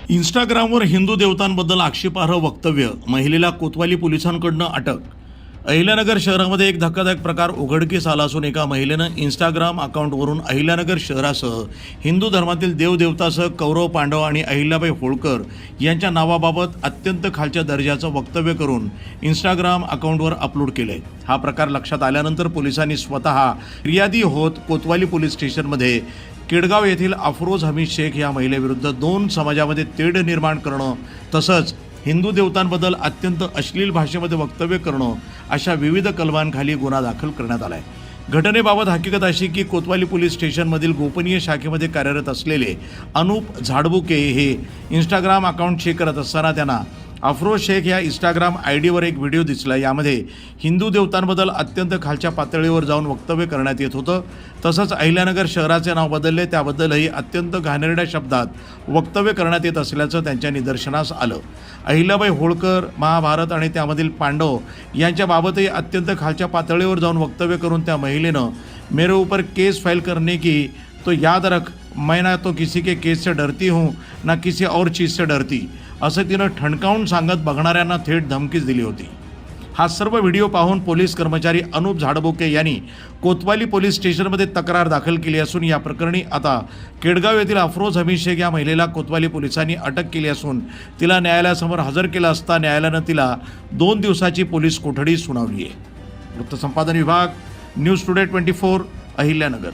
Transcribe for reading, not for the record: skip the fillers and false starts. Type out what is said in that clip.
इंस्टाग्रामवर हिंदू देवतांबद्दल आक्षेपार्ह वक्तव्य, महिलेला कोतवाली पोलिसांकडून अटक। अहिल्यानगर शहरामध्ये एक धक्कादायक प्रकार उघडकीस आला असून एका महिलेनं इंस्टाग्राम अकाउंटवरून अहिल्यानगर शहरासह हिंदू धर्मातील देवदेवतासह कौरव पांडव आणि अहिल्याबाई होळकर यांच्या नावाबाबत अत्यंत खालच्या दर्जाचं वक्तव्य करून इंस्टाग्राम अकाउंटवर अपलोड केले। हा प्रकार लक्षात आल्यानंतर पोलिसांनी स्वतः फिर्यादी होत कोतवाली पोलीस स्टेशनमध्ये केडगाव येथील अफरोज हमीद शेख या महिलेविरुद्ध दोन समाजामध्ये तेढ निर्माण करणं तसंच हिंदू देवतांबद्दल अत्यंत अश्लील भाषेमध्ये वक्तव्य करणं अशा विविध कलमांखाली गुन्हा दाखल करण्यात आला आहे। घटनेबाबत हकीकत अशी की कोतवाली पोलीस स्टेशनमधील गोपनीय शाखेमध्ये कार्यरत असलेले अनूप झाडबुके हे इंस्टाग्राम अकाउंट चेक करत असताना त्यांना अफरोज शेख या इंस्टाग्राम आयडीवर एक व्हिडिओ दिसला। यामध्ये हिंदू देवतांबद्दल अत्यंत खालच्या पातळीवर जाऊन वक्तव्य करण्यात येत होतं। तसंच अहिल्यानगर शहराचे नाव बदलले त्याबद्दलही अत्यंत घाणेरड्या शब्दात वक्तव्य करण्यात येत असल्याचं त्यांच्या निदर्शनास आलं। अहिल्याबाई होळकर, महाभारत आणि त्यामधील पांडव यांच्याबाबतही अत्यंत खालच्या पातळीवर जाऊन वक्तव्य करून त्या महिलेनं मेरे ऊपर केस फाइल करने की तो याद रख, मैं ना तो किसी के केस से डरती हूँ ना किसी और चीज़ से डरती, असं तिनं ठणकावून सांगत बघणाऱ्यांना थेट धमकीच दिली होती। हा सर्व व्हिडिओ पाहून पोलीस कर्मचारी अनूप झाडबुके यांनी कोतवाली पोलीस स्टेशनमध्ये तक्रार दाखल केली असून या प्रकरणी आता केडगाव येथील अफरोज हमीद शेख या महिलेला कोतवाली पोलिसांनी अटक केली असून तिला न्यायालयासमोर हजर केलं असता न्यायालयानं तिला 2 दिवसाची पोलीस कोठडी सुनावली आहे। वृत्तसंपादन विभाग, न्यूज टुडे 24, अहिल्यानगर।